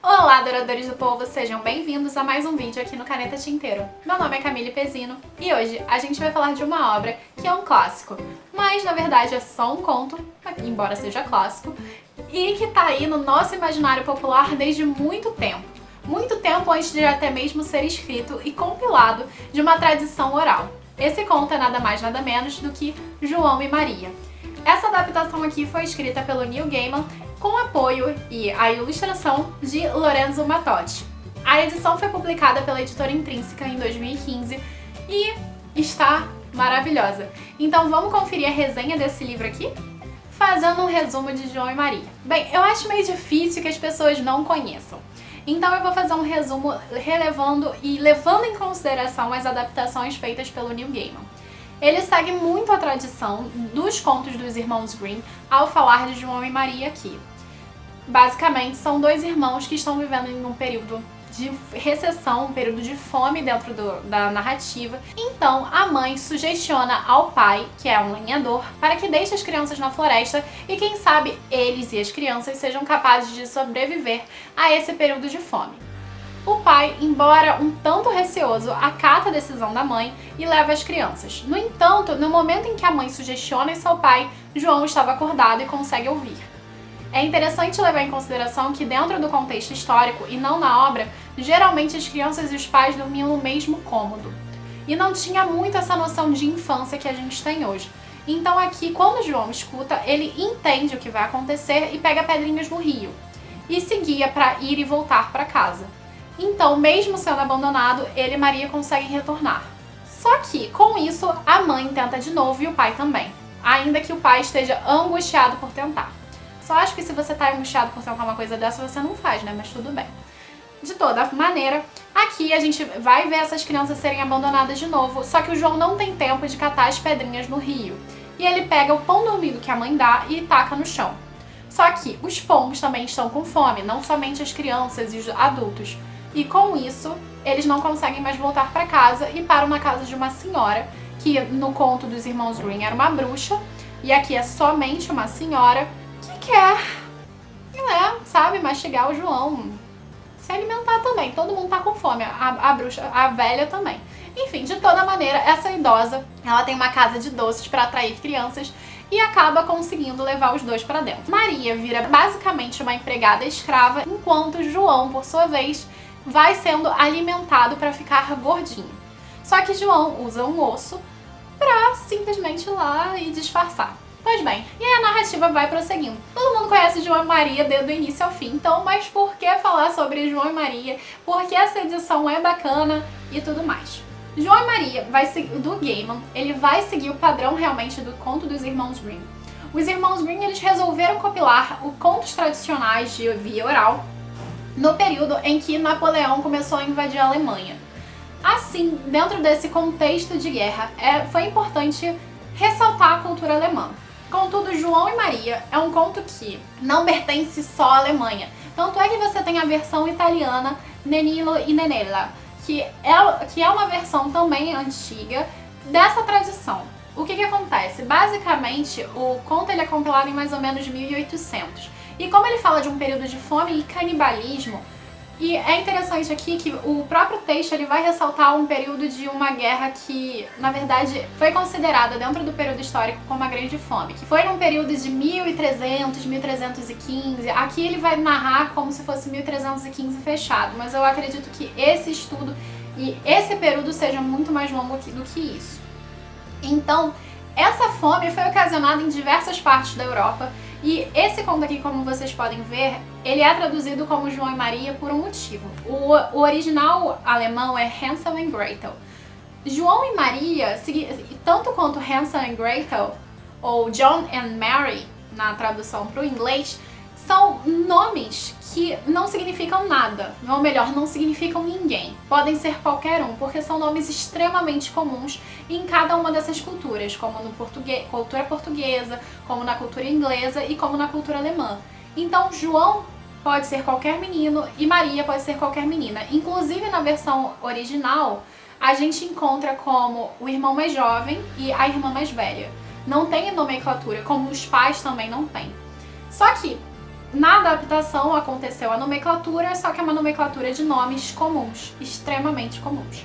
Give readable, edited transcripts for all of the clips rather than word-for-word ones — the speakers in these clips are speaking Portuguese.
Olá, adoradores do povo, sejam bem-vindos a mais um vídeo aqui no Caneta Tinteiro. Meu nome é Camille Pezino e hoje a gente vai falar de uma obra que é um clássico, mas na verdade é só um conto, embora seja clássico, e que tá aí no nosso imaginário popular desde muito tempo antes de até mesmo ser escrito e compilado de uma tradição oral. Esse conto é nada mais nada menos do que João e Maria. Essa adaptação aqui foi escrita pelo Neil Gaiman com apoio e a ilustração de Lorenzo Mattotti. A edição foi publicada pela editora Intrínseca em 2015 e está maravilhosa. Então vamos conferir a resenha desse livro aqui? Fazendo um resumo de João e Maria. Bem, eu acho meio difícil que as pessoas não conheçam. Então eu vou fazer um resumo relevando e levando em consideração as adaptações feitas pelo Neil Gaiman. Ele segue muito a tradição dos contos dos irmãos Grimm ao falar de João e Maria aqui. Basicamente, são dois irmãos que estão vivendo em um período de recessão, um período de fome dentro da narrativa. Então, a mãe sugestiona ao pai, que é um lenhador, para que deixe as crianças na floresta e quem sabe eles e as crianças sejam capazes de sobreviver a esse período de fome. O pai, embora um tanto receoso, acata a decisão da mãe e leva as crianças. No entanto, no momento em que a mãe sugestiona isso ao pai, João estava acordado e consegue ouvir. É interessante levar em consideração que dentro do contexto histórico e não na obra, geralmente as crianças e os pais dormiam no mesmo cômodo. E não tinha muito essa noção de infância que a gente tem hoje. Então aqui, quando João escuta, ele entende o que vai acontecer e pega pedrinhas no rio. E se guia para ir e voltar para casa. Então, mesmo sendo abandonado, ele e Maria conseguem retornar. Só que, com isso, a mãe tenta de novo e o pai também. Ainda que o pai esteja angustiado por tentar. Só acho que se você tá angustiado por tentar uma coisa dessa, você não faz, né? Mas tudo bem. De toda maneira, aqui a gente vai ver essas crianças serem abandonadas de novo, só que o João não tem tempo de catar as pedrinhas no rio. E ele pega o pão dormido que a mãe dá e taca no chão. Só que os pombos também estão com fome, não somente as crianças e os adultos. E com isso, eles não conseguem mais voltar para casa e param na casa de uma senhora, que no conto dos irmãos Grimm era uma bruxa, e aqui é somente uma senhora que quer, sabe, mastigar o João, se alimentar também. Todo mundo tá com fome, a bruxa, a velha também. Enfim, de toda maneira, essa idosa, ela tem uma casa de doces para atrair crianças e acaba conseguindo levar os dois para dentro. Maria vira basicamente uma empregada escrava, enquanto João, por sua vez, vai sendo alimentado para ficar gordinho. Só que João usa um osso para simplesmente ir lá e disfarçar. Pois bem, e aí a narrativa vai prosseguindo. Todo mundo conhece João e Maria desde o início ao fim, então, mas por que falar sobre João e Maria? Porque essa edição é bacana e tudo mais. João e Maria do Gaiman, ele vai seguir o padrão realmente do conto dos irmãos Grimm. Os irmãos Grimm, eles resolveram compilar os contos tradicionais de via oral no período em que Napoleão começou a invadir a Alemanha. Assim, dentro desse contexto de guerra, foi importante ressaltar a cultura alemã. Contudo, João e Maria é um conto que não pertence só à Alemanha. Tanto é que você tem a versão italiana Nenilo e Nenella, que é uma versão também antiga dessa tradição. O que acontece? Basicamente, o conto ele é compilado em mais ou menos 1800. E como ele fala de um período de fome e canibalismo, e é interessante aqui que o próprio texto ele vai ressaltar um período de uma guerra que, na verdade, foi considerada dentro do período histórico como a Grande Fome, que foi num período de 1300, 1315. Aqui ele vai narrar como se fosse 1315 fechado, mas eu acredito que esse estudo e esse período seja muito mais longo do que isso. Então, essa fome foi ocasionada em diversas partes da Europa. E esse conto aqui, como vocês podem ver, ele é traduzido como João e Maria por um motivo. O original alemão é Hansel and Gretel. João e Maria, tanto quanto Hansel and Gretel, ou John and Mary, na tradução para o inglês, são nomes que não significam nada, ou melhor, não significam ninguém. Podem ser qualquer um, porque são nomes extremamente comuns em cada uma dessas culturas, como na cultura portuguesa, como na cultura inglesa e como na cultura alemã. Então, João pode ser qualquer menino e Maria pode ser qualquer menina. Inclusive, na versão original, a gente encontra como o irmão mais jovem e a irmã mais velha. Não tem nomenclatura, como os pais também não têm. Só que na adaptação aconteceu a nomenclatura, só que é uma nomenclatura de nomes comuns, extremamente comuns.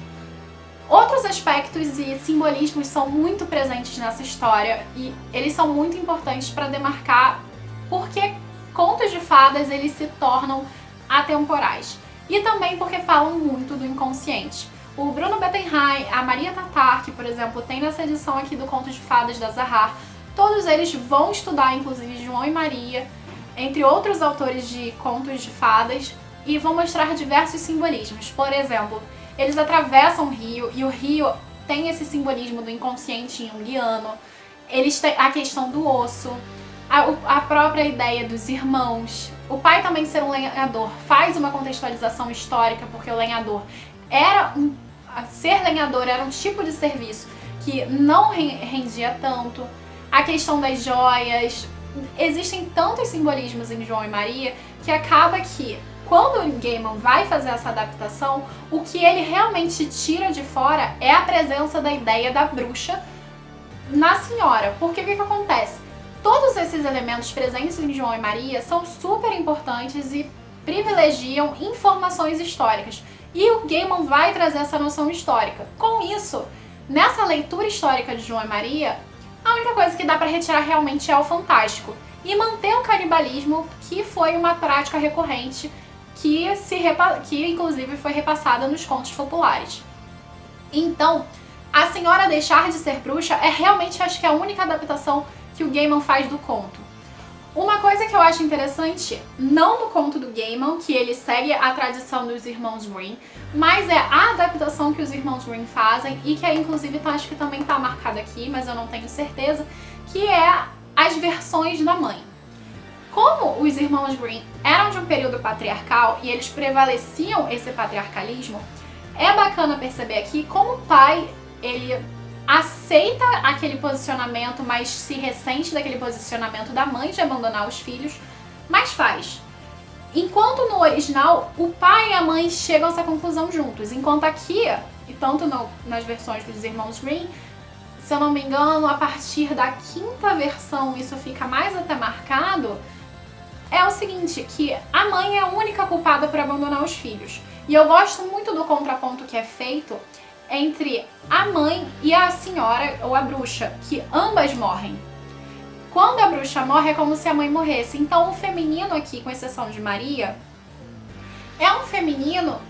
Outros aspectos e simbolismos são muito presentes nessa história e eles são muito importantes para demarcar porque contos de fadas eles se tornam atemporais. E também porque falam muito do inconsciente. O Bruno Bettenheim, a Maria Tatar, que por exemplo tem nessa edição aqui do Conto de Fadas da Zahar, todos eles vão estudar inclusive João e Maria, entre outros autores de contos de fadas, e vão mostrar diversos simbolismos. Por exemplo, eles atravessam o rio e o rio tem esse simbolismo do inconsciente junguiano, eles têm a questão do osso, a própria ideia dos irmãos. O pai também ser um lenhador faz uma contextualização histórica, porque o lenhador ser lenhador era um tipo de serviço que não rendia tanto. A questão das joias. Existem tantos simbolismos em João e Maria que acaba que, quando o Gaiman vai fazer essa adaptação, o que ele realmente tira de fora é a presença da ideia da bruxa na senhora. Porque o que acontece? Todos esses elementos presentes em João e Maria são super importantes e privilegiam informações históricas. E o Gaiman vai trazer essa noção histórica. Com isso, nessa leitura histórica de João e Maria, a única coisa que dá pra retirar realmente é o fantástico. E manter o canibalismo, que foi uma prática recorrente que inclusive foi repassada nos contos populares. Então, a senhora deixar de ser bruxa é realmente, acho que, a única adaptação que o Gaiman faz do conto. Uma coisa que eu acho interessante, não no conto do Gaiman, que ele segue a tradição dos irmãos Grimm, mas é a adaptação que os irmãos Grimm fazem, e que inclusive acho que também tá marcada aqui, mas eu não tenho certeza, que é as versões da mãe. Como os irmãos Grimm eram de um período patriarcal e eles prevaleciam esse patriarcalismo, é bacana perceber aqui como o pai, ele aceita aquele posicionamento, mas se ressente daquele posicionamento da mãe de abandonar os filhos, mas faz. Enquanto no original, o pai e a mãe chegam a essa conclusão juntos, enquanto aqui, e tanto nas versões dos irmãos Grimm, se eu não me engano, a partir da quinta versão isso fica mais até marcado, é o seguinte, que a mãe é a única culpada por abandonar os filhos. E eu gosto muito do contraponto que é feito entre a mãe e a senhora, ou a bruxa, que ambas morrem. Quando a bruxa morre é como se a mãe morresse. Então o feminino aqui, com exceção de Maria, é um feminino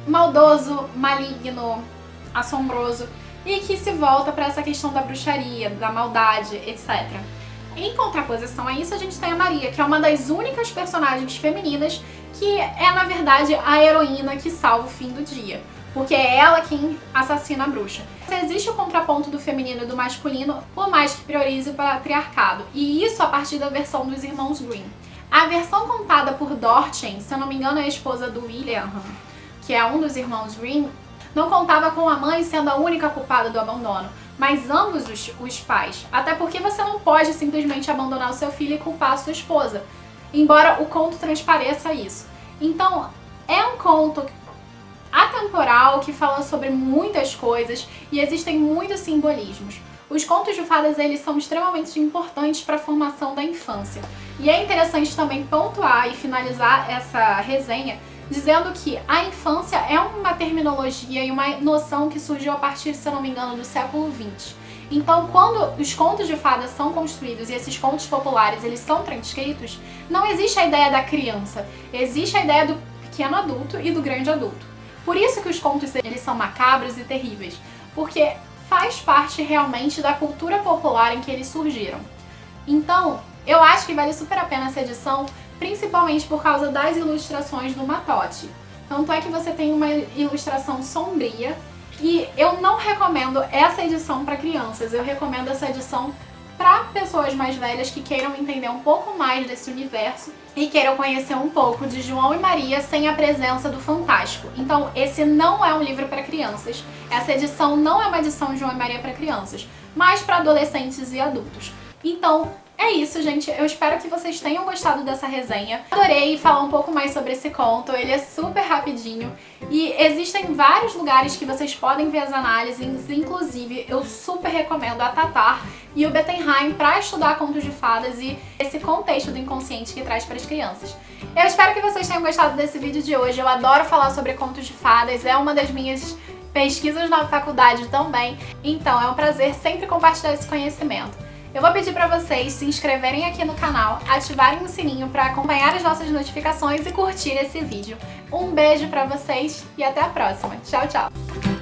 maldoso, maligno, assombroso, e que se volta para essa questão da bruxaria, da maldade, etc. Em contraposição a isso, a gente tem a Maria, que é uma das únicas personagens femininas que é, na verdade, a heroína que salva o fim do dia. Porque é ela quem assassina a bruxa. Existe o contraponto do feminino e do masculino, por mais que priorize o patriarcado. E isso a partir da versão dos irmãos Grimm. A versão contada por Dorchen, se eu não me engano é a esposa do William, que é um dos irmãos Grimm, não contava com a mãe sendo a única culpada do abandono, mas ambos os pais. Até porque você não pode simplesmente abandonar o seu filho e culpar a sua esposa, embora o conto transpareça isso. Então, é um conto atemporal que fala sobre muitas coisas e existem muitos simbolismos. Os contos de fadas, eles são extremamente importantes para a formação da infância. E é interessante também pontuar e finalizar essa resenha dizendo que a infância é uma terminologia e uma noção que surgiu a partir, se eu não me engano, do século XX. Então, quando os contos de fadas são construídos e esses contos populares eles são transcritos, não existe a ideia da criança, existe a ideia do pequeno adulto e do grande adulto. Por isso que os contos eles são macabros e terríveis, porque faz parte realmente da cultura popular em que eles surgiram. Então, eu acho que vale super a pena essa edição, principalmente por causa das ilustrações do Matotti. Tanto é que você tem uma ilustração sombria, e eu não recomendo essa edição para crianças, eu recomendo essa edição para pessoas mais velhas que queiram entender um pouco mais desse universo e queiram conhecer um pouco de João e Maria sem a presença do fantástico. Então, esse não é um livro para crianças. Essa edição não é uma edição de João e Maria para crianças, mas para adolescentes e adultos. Então, É isso, gente. Eu espero que vocês tenham gostado dessa resenha. Adorei falar um pouco mais sobre esse conto. Ele é super rapidinho e existem vários lugares que vocês podem ver as análises. Inclusive, eu super recomendo a Tatar e o Bettenheim para estudar contos de fadas e esse contexto do inconsciente que traz para as crianças. Eu espero que vocês tenham gostado desse vídeo de hoje. Eu adoro falar sobre contos de fadas. É uma das minhas pesquisas na faculdade também. Então, é um prazer sempre compartilhar esse conhecimento. Eu vou pedir para vocês se inscreverem aqui no canal, ativarem o sininho para acompanhar as nossas notificações e curtir esse vídeo. Um beijo para vocês e até a próxima. Tchau, tchau!